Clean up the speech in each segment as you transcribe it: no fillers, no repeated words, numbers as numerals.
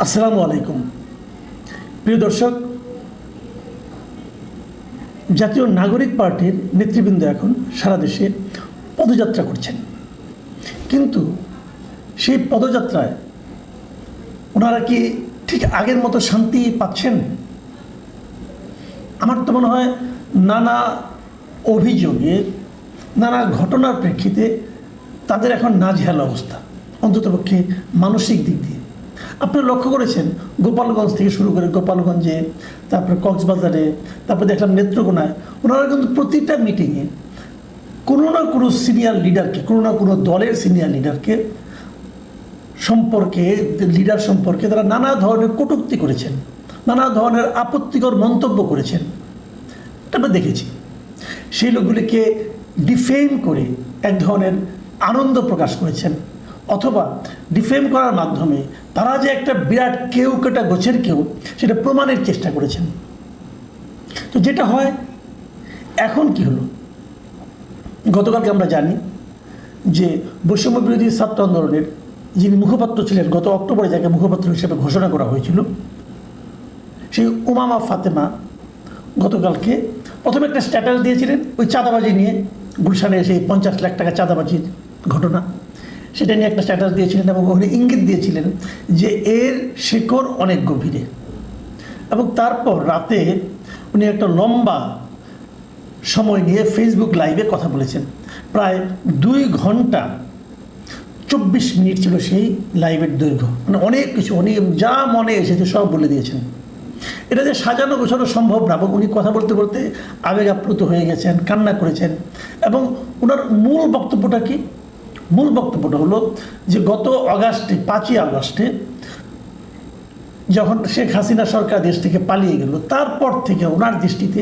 আসসালামু আলাইকুম প্রিয় দর্শক, জাতীয় নাগরিক পার্টির নেতৃবৃন্দ এখন সারা দেশে পদযাত্রা করছেন, কিন্তু সেই পদযাত্রায় ওনারা কি ঠিক আগের মতো শান্তি পাচ্ছেন? আমার তো মনে হয় নানা অভিযোগে, নানা ঘটনার প্রেক্ষিতে তাদের এখন নাজেহাল অবস্থা, অন্ততপক্ষে মানসিক দিক দিয়ে। আপনারা লক্ষ্য করেছেন গোপালগঞ্জ থেকে শুরু করে গোপালগঞ্জে, তারপরে কক্সবাজারে, তারপরে দেখলাম নেত্রকোনায়, ওনারা কিন্তু প্রতিটা মিটিংয়ে কোনো না কোনো সিনিয়র লিডারকে, কোনো না কোনো দলের সিনিয়র লিডার সম্পর্কে তারা নানা ধরনের কটূক্তি করেছেন, নানা ধরনের আপত্তিকর মন্তব্য করেছেন। এটা আমরা দেখেছি। সেই লোকগুলিকে ডিফেম করে এক ধরনের আনন্দ প্রকাশ করেছেন, অথবা ডিফেম করার মাধ্যমে তারা যে একটা বিরাট কেউ কেটা গোছের কেউ, সেটা প্রমাণের চেষ্টা করেছেন। তো যেটা হয়, এখন কি হলো, গতকালকে আমরা জানি যে বৈষম্য বিরোধী ছাত্র আন্দোলনের যিনি মুখপাত্র ছিলেন, গত অক্টোবরে যাকে মুখপাত্র হিসেবে ঘোষণা করা হয়েছিল, সেই উমামা ফাতেমা গতকালকে প্রথমে একটা স্ট্যাটাস দিয়েছিলেন ওই চাঁদাবাজি নিয়ে, গুলশানে সেই 50 লাখ টাকা চাঁদাবাজির ঘটনা, সেটা নিয়ে একটা স্ট্যাটাস দিয়েছিলেন এবং ওখানে ইঙ্গিত দিয়েছিলেন যে এর শেকড় অনেক গভীরে। এবং তারপর রাতে উনি একটা লম্বা সময় নিয়ে ফেসবুক লাইভে কথা বলেছেন। প্রায় 2 ঘন্টা 24 মিনিট ছিল সেই লাইভের দৈর্ঘ্য। মানে অনেক কিছু, উনি যা মনে এসেছে সব বলে দিয়েছেন। এটা যে সাজানো গোছানো সম্ভব না, এবং উনি কথা বলতে বলতে আবেগ আপ্লুত হয়ে গেছেন, কান্না করেছেন। এবং ওনার মূল বক্তব্যটা কি? মূল বক্তব্যটা হলো যে গত আগস্টে, 5ই আগস্টে যখন শেখ হাসিনা সরকার দেশ থেকে পালিয়ে গেল, তারপর থেকে ওনার দৃষ্টিতে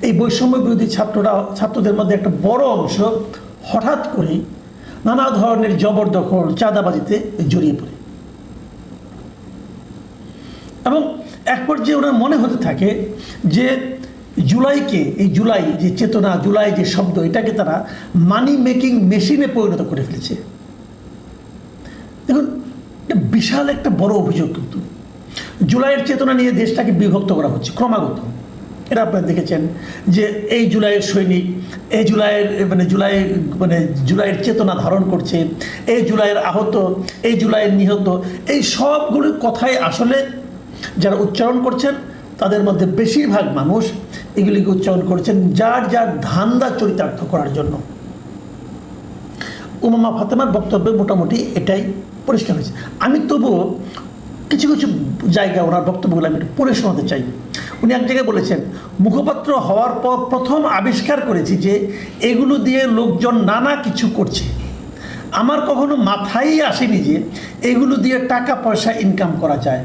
এই বৈষম্য বিরোধী ছাত্রদের মধ্যে একটা বড় অংশ হঠাৎ করেই নানা ধরনের জবরদখল, চাঁদাবাজিতে জড়িয়ে পড়ে। এবং এক পর্যায়ে ওনার মনে হতে থাকে যে জুলাইকে, এই জুলাই যে চেতনা, জুলাই যে শব্দ, এটাকে তারা মানি মেকিং মেশিনে পরিণত করে ফেলেছে। দেখুন, এটা বিশাল একটা বড় অভিযোগ। কিন্তু জুলাইয়ের চেতনা নিয়ে দেশটাকে বিভক্ত করা হচ্ছে ক্রমাগত। এটা আপনারা দেখেছেন যে এই জুলাইয়ের সৈনিক, এই জুলাইয়ের চেতনা ধারণ করছে, এই জুলাইয়ের আহত, এই জুলাইয়ের নিহত, এই সবগুলো কথাই আসলে যারা উচ্চারণ করছেন তাদের মধ্যে বেশিরভাগ মানুষ এগুলিকে উচ্চারণ করছেন যার যার ধান্দা চরিতার্থ করার জন্য। উমামা ফাতেমার বক্তব্যে মোটামুটি এটাই পরিষ্কার হয়েছে। আমি তবুও কিছু কিছু জায়গায় ওনার বক্তব্যগুলো আমি একটু পড়ে শোনাতে চাই। উনি এক জায়গায় বলেছেন, মুখপাত্র হওয়ার পর প্রথম আবিষ্কার করেছি যে এগুলো দিয়ে লোকজন নানা কিছু করছে। আমার কখনো মাথায় আসেনি যে এগুলো দিয়ে টাকা পয়সা ইনকাম করা যায়।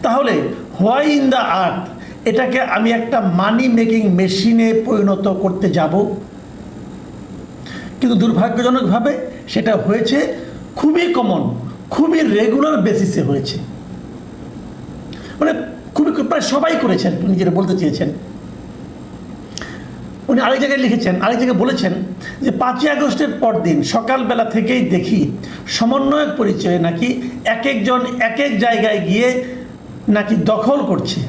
তাহলে হোয়াই ইন দ্য আর্ট এটাকে আমি একটা মানি মেকিং মেশিনে পরিণত করতে যাব? কিন্তু দুর্ভাগ্যজনকভাবে সেটা হয়েছে খুবই কমন, খুবই রেগুলার বেসিসে হয়েছে। মানে খুবই প্রায় সবাই করেছেন, উনি যেটা বলতে চেয়েছেন। উনি আরেক জায়গায় লিখেছেন, আরেক জায়গায় বলেছেন যে 5ই আগস্টের পরদিন সকালবেলা থেকেই দেখি সমন্বয়ক পরিচয়ে নাকি এক একজন এক এক জায়গায় গিয়ে নাকি দখল করছে।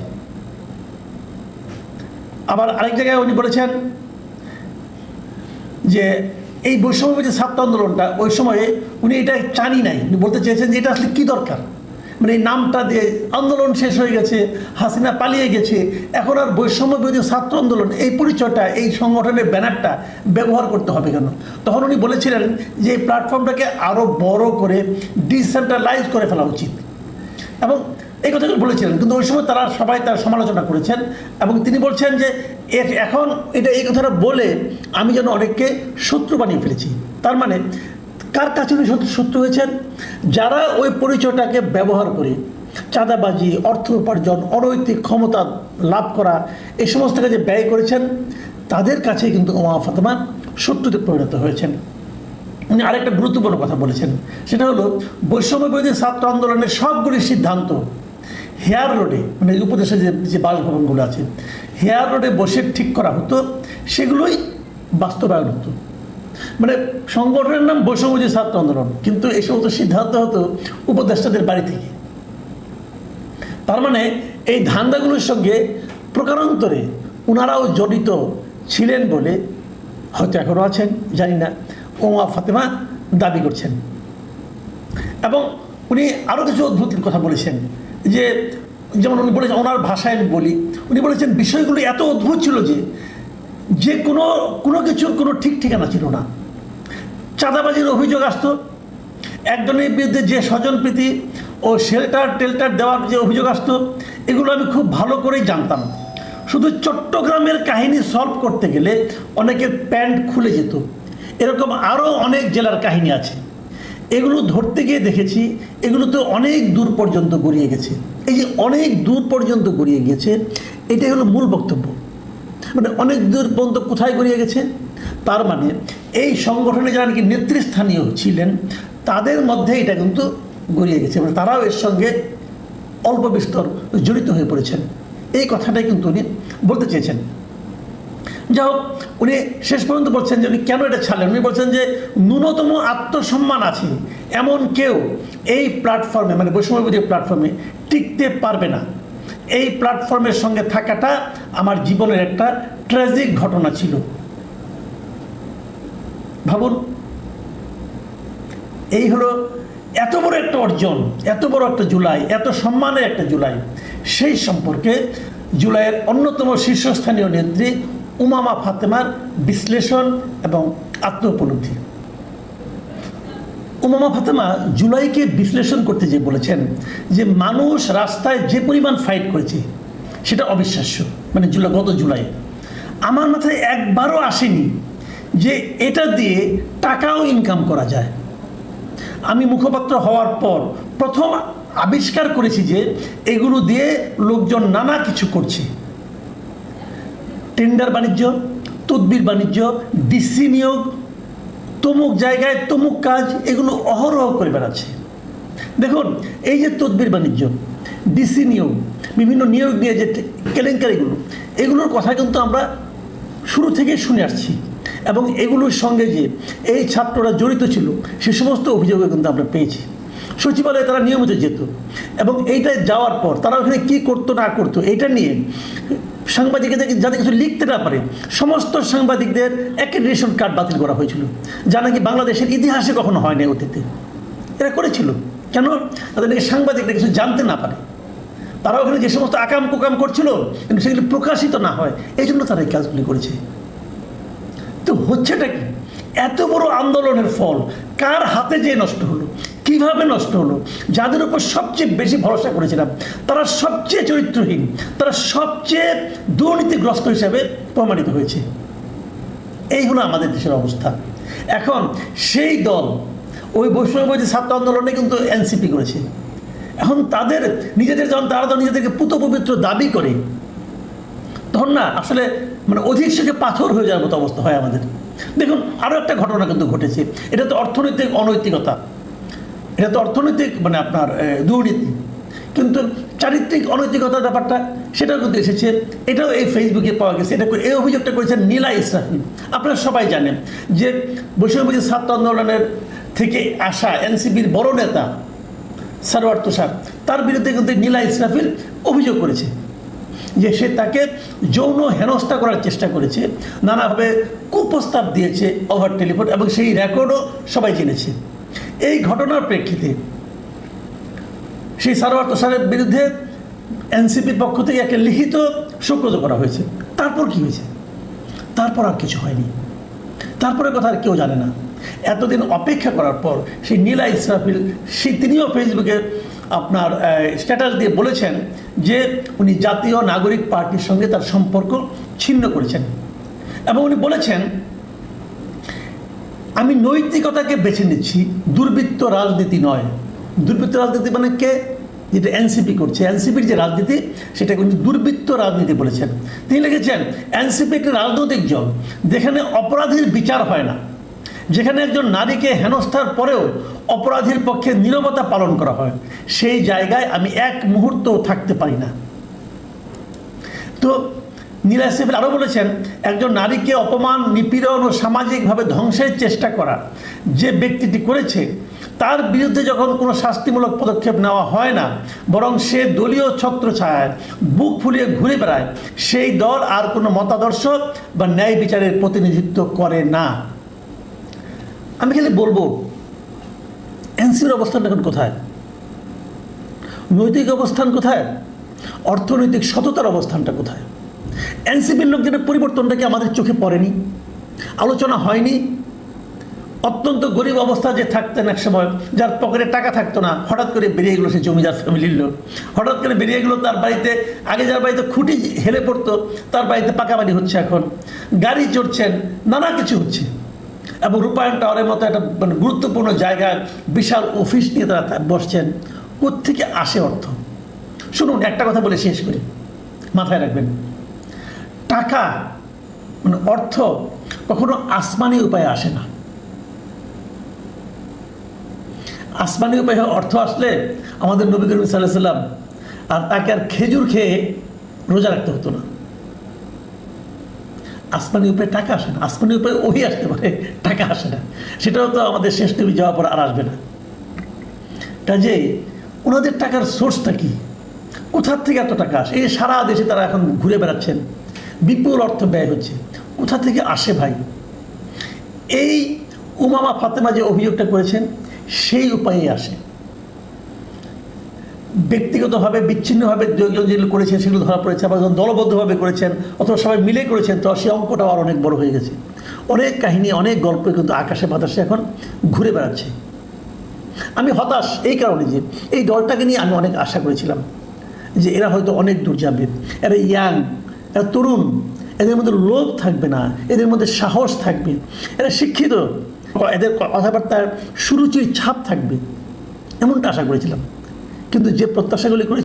আবার আরেক জায়গায় উনি বলেছেন যে এই বৈষম্য ছাত্র আন্দোলনটা ওই সময়ে উনি এটা জানি নাই, উনি বলতে চেয়েছেন যে এটা আসলে কী দরকার। মানে এই নামটা দিয়ে আন্দোলন শেষ হয়ে গেছে, হাসিনা পালিয়ে গেছে, এখন আর বৈষম্য বিরোধী ছাত্র আন্দোলন এই পরিচয়টা, এই সংগঠনের ব্যানারটা ব্যবহার করতে হবে কেন? তখন উনি বলেছিলেন যে এই প্ল্যাটফর্মটাকে আরও বড় করে ডিসেন্ট্রালাইজ করে ফেলা উচিত, এবং এই কথাগুলো বলেছিলেন। কিন্তু ওই সময় তারা সবাই তার সমালোচনা করেছেন, এবং তিনি বলছেন যে এখন এই কথাটা বলে আমি যেন অনেককে শত্রু বানিয়ে ফেলেছি। তার মানে কার কাছে উনি শত্রু হয়েছেন? যারা ওই পরিচয়টাকে ব্যবহার করে চাঁদাবাজি, অর্থ উপার্জন, অনৈতিক ক্ষমতা লাভ করা, এই সমস্ত কাজে ব্যয় করেছেন, তাদের কাছেই কিন্তু উমামা ফাতেমা শত্রুতে পরিণত হয়েছেন। উনি আরেকটা গুরুত্বপূর্ণ কথা বলেছেন, সেটা হলো বৈষম্য বিরোধী ছাত্র আন্দোলনের সবগুলি সিদ্ধান্ত হেয়ার রোডে, মানে উপদেশে যে বাসভবনগুলো আছে, হেয়ার রোডে বসে ঠিক করা হতো, সেগুলোই বাস্তবায়ন হতো। মানে সংগঠনের নাম বৈষম্য ছাত্র আন্দোলন, কিন্তু এই সমস্ত সিদ্ধান্ত হতো উপদেষ্টাদের বাড়ি থেকে। তার মানে এই ধান্দাগুলোর সঙ্গে প্রকারান্তরে ওনারাও জড়িত ছিলেন বলে হয়তো এখনও আছেন জানি না, উমা ফাতেমা দাবি করছেন। এবং উনি আরও কিছু অদ্ভুত কথা বলেছেন, যে যেমন উনি বলেছেন, ওনার ভাষায় আমি বলি, উনি বলেছেন বিষয়গুলো এত অদ্ভুত ছিল যে কোনো কিছুর কোনো ঠিক ঠিকানা ছিল না। চাঁদাবাজির অভিযোগ আসতো, একজনের বিরুদ্ধে যে স্বজনপ্রীতি ও টেল্টার দেওয়ার যে অভিযোগ আসতো, এগুলো আমি খুব ভালো করেই জানতাম। শুধু চট্টগ্রামের কাহিনী সলভ করতে গেলে অনেকের প্যান্ট খুলে যেত। এরকম আরও অনেক জেলার কাহিনী আছে, এগুলো ধরতে গিয়ে দেখেছি এগুলো তো অনেক দূর পর্যন্ত গড়িয়ে গেছে। এই যে অনেক দূর পর্যন্ত গড়িয়ে গিয়েছে, এটাই হলো মূল বক্তব্য। মানে অনেক দূর পর্যন্ত কোথায় গড়িয়ে গেছে, তার মানে এই সংগঠনে যারা নাকি নেতৃস্থানীয় ছিলেন তাদের মধ্যে এটা কিন্তু গড়িয়ে গেছে, মানে তারাও এর সঙ্গে অল্প বিস্তর জড়িত হয়ে পড়েছেন। এই কথাটাই কিন্তু উনি বলতে চেয়েছেন। যাই হোক, উনি শেষ পর্যন্ত বলছেন যে উনি কেন এটা ছাড়লেন। উনি বলছেন যে ন্যূনতম আত্মসম্মান আছে এমন কেউ এই প্ল্যাটফর্মে, মানে বৈষম্যবিরোধী প্ল্যাটফর্মে টিকতে পারবে না। এই প্ল্যাটফর্মের সঙ্গে থাকাটা আমার জীবনের একটা ট্র্যাজিক ঘটনা ছিল। ভাবুন, এই হলো এত বড় একটা অর্জন, এত বড় একটা জুলাই, এত সম্মানের একটা জুলাই, সেই সম্পর্কে জুলাইয়ের অন্যতম শীর্ষস্থানীয় নেত্রী উমামা ফাতেমার বিশ্লেষণ এবং আত্ম-উপলব্ধি। উমামা ফাতেমা জুলাইকে বিশ্লেষণ করতে যে বলেছেন যে মানুষ রাস্তায় যে পরিমাণ ফাইট করেছে সেটা অবিশ্বাস্য। মানে গত জুলাই আমার মাথায় একবারও আসেনি যে এটা দিয়ে টাকাও ইনকাম করা যায়। আমি মুখপাত্র হওয়ার পর প্রথম আবিষ্কার করেছি যে এগুলো দিয়ে লোকজন নানা কিছু করছে। টেন্ডার বাণিজ্য, তদবির বাণিজ্য, ডিসি নিয়োগ, তমুক জায়গায় তমুক কাজ, এগুলো অহরহ করে বেড়াচ্ছে। দেখুন, এই যে তদবির বাণিজ্য, ডিসি নিয়োগ, বিভিন্ন নিয়োগ নিয়ে যে কেলেঙ্কারিগুলো, এগুলোর কথা কিন্তু আমরা শুরু থেকে শুনে আসছি। এবং এগুলোর সঙ্গে যে এই ছাত্ররা জড়িত ছিল সে সমস্ত অভিযোগও কিন্তু আমরা পেয়েছি। সচিবালয়ে তারা নিয়মিত যেত এবং এইটায় যাওয়ার পর তারা ওখানে কী করতো না করতো এটা নিয়ে সাংবাদিকদের যাতে কিছু লিখতে না পারে সমস্ত সাংবাদিকদের অ্যাক্রেডিটেশন কার্ড বাতিল করা হয়েছিল, যা নাকি বাংলাদেশের ইতিহাসে কখনো হয় না। অতীতে এরা করেছিল কেন? তাদের নাকি সাংবাদিকরা কিছু জানতে না পারে। তারা ওখানে যে সমস্ত আকাম কুকাম করছিল কিন্তু সেগুলি প্রকাশিত না হয়, এই জন্য তারা এই কাজগুলি করেছে। তো হচ্ছেটা কি? এত বড় আন্দোলনের ফল কার হাতে যে নষ্ট হলো, কিভাবে নষ্ট হলো? যাদের উপর সবচেয়ে বেশি ভরসা করেছিলাম তারা সবচেয়ে চরিত্রহীন, তারা সবচেয়ে দুর্নীতিগ্রস্ত হিসাবে প্রমাণিত হয়েছে। এই হলো আমাদের দেশের অবস্থা। এখন সেই দল ওই বৈষম্যবিরোধী ছাত্র আন্দোলনে কিন্তু এনসিপি করেছে। এখন তাদের নিজেদের যখন তারা নিজেদেরকে পুত পবিত্র দাবি করে, তখন না আসলে মানে অধিক থেকে পাথর হয়ে যাওয়ার মতো অবস্থা হয় আমাদের। দেখুন, আরও একটা ঘটনা কিন্তু ঘটেছে। এটা তো অর্থনৈতিক অনৈতিকতা, এটা তো অর্থনৈতিক মানে আপনার দুর্নীতি, কিন্তু চারিত্রিক অনৈতিকতার ব্যাপারটা সেটাও কিন্তু এসেছে। এটাও এই ফেসবুকে পাওয়া গেছে। এই অভিযোগটা করেছেন নীলা ইসরাফিল। আপনারা সবাই জানেন যে বৈষম্যবিরোধী ছাত্র আন্দোলনের থেকে আসা এনসিপির বড় নেতা সারওয়ার তুষার, তার বিরুদ্ধে কিন্তু নীলা ইসরাফিল অভিযোগ করেছে যে সে তাকে যৌন হেনস্থা করার চেষ্টা করেছে, নানাভাবে কুপ্রস্তাব দিয়েছে ওভার টেলিফোন, এবং সেই রেকর্ডও সবাই জেনেছে। এই ঘটনার প্রেক্ষিতে সেই সারওয়ার তুষারের বিরুদ্ধে এনসিপির পক্ষ থেকে একটা লিখিত শোকজ করা হয়েছে। তারপর কি হয়েছে? তারপর আর কিছু হয়নি। তারপরে কথা আর কেউ জানে না। এতদিন অপেক্ষা করার পর সেই নীলা ইসরাফিল তিনিও ফেসবুকে আপনার স্ট্যাটাস দিয়ে বলেছেন যে উনি জাতীয় নাগরিক পার্টির সঙ্গে তার সম্পর্ক ছিন্ন করেছেন, এবং উনি বলেছেন আমি নৈতিকতাকে বেছে নিচ্ছি, দুর্বৃত্ত রাজনীতি নয়। দুর্বৃত্ত রাজনীতি মানে কে? যেটা এনসিপি করছে, এনসিপির যে রাজনীতি সেটাকে উনি দুর্বৃত্ত রাজনীতি বলেছেন। তিনি লিখেছেন এনসিপি একটি রাজনৈতিক দল যেখানে অপরাধীর বিচার হয় না, যেখানে একজন নারীকে হেনস্থার পরেও অপরাধীর পক্ষে নীরবতা পালন করা হয়, সেই জায়গায় আমি এক মুহূর্তও থাকতে পারি না। তো নীলা ইসরাফিল আরও বলেছেন একজন নারীকে অপমান, নিপীড়ন ও সামাজিকভাবে ধ্বংসের চেষ্টা করা যে ব্যক্তিটি করেছে তার বিরুদ্ধে যখন কোনো শাস্তিমূলক পদক্ষেপ নেওয়া হয় না, বরং সে দলীয় ছত্রছায়ায় বুক ফুলিয়ে ঘুরে বেড়ায়, সেই দল আর কোনো মতাদর্শ বা ন্যায় বিচারের প্রতিনিধিত্ব করে না। আমি খালি বলবো, এনসিপির অবস্থানটা এখন কোথায়? নৈতিক অবস্থান কোথায়? অর্থনৈতিক সততার অবস্থানটা কোথায়? এনসিপির লোকজনের পরিবর্তনটা কি আমাদের চোখে পড়েনি? আলোচনা হয়নি? অত্যন্ত গরিব অবস্থা যে থাকতেন এক সময়, যার পকেটে টাকা থাকতো না, হঠাৎ করে বেরিয়ে গেলো সে জমিদার ফ্যামিলির লোক। হঠাৎ করে বেরিয়ে গেলো তার বাড়িতে, আগে যার বাড়িতে খুঁটি হেলে পড়তো তার বাড়িতে পাকা বাড়ি হচ্ছে, এখন গাড়ি চড়ছেন, নানা কিছু হচ্ছে। এবং রূপায়ণ টাওয়ারের মতো একটা মানে গুরুত্বপূর্ণ জায়গায় বিশাল অফিস নিয়ে তারা বসছেন। কোত্থেকে আসে অর্থ? শুনুন, একটা কথা বলে শেষ করি, মাথায় রাখবেন। টাকা মানে অর্থ কখনো আসমানি উপায়ে আসে না। আসমানি উপায়ে অর্থ আসলে আমাদের নবী করিম সাল্লাল্লাহু আলাইহি ওয়াসাল্লাম আর তাকে আর খেজুর খেয়ে রোজা রাখতে হতো না। আসমানি উপায়ে টাকা আসে না, আসমানি উপায়ে ওহি আসতে পারে, টাকা আসে না। সেটাও তো আমাদের শেষ নবী যাওয়ার পর আর আসবে না। কাজে ওনাদের টাকার সোর্সটা কি? কোথার থেকে এত টাকা আসে? এই সারা দেশে তারা এখন ঘুরে বেড়াচ্ছেন, বিপুল অর্থ ব্যয় হচ্ছে। কোথা থেকে আসে ভাই? এই উমামা ফাতেমা যে অভিযোগটা করেছেন সেই উপায়ে আসে। ব্যক্তিগতভাবে বিচ্ছিন্নভাবে যেগুলো করেছেন সেগুলো ধরা পড়েছে, আবার যখন দলবদ্ধভাবে করেছেন অথবা সবাই মিলে করেছেন তো সেই অঙ্কটাও আর অনেক বড় হয়ে গেছে। অনেক কাহিনী, অনেক গল্প কিন্তু আকাশে বাতাসে এখন ঘুরে বেড়াচ্ছে। আমি হতাশ এই কারণে যে এই দলটাকে নিয়ে আমি অনেক আশা করেছিলাম যে এরা হয়তো অনেক দূর যাবে, এরা ইয়াং, এরা তরুণ, এদের মধ্যে লোভ থাকবে না, এদের মধ্যে সাহস থাকবে, এরা শিক্ষিত, এদের কথাবার্তার সুরুচির ছাপ থাকবে, এমনটা আশা করেছিলাম। কিন্তু যে প্রত্যাশাগুলি করেছি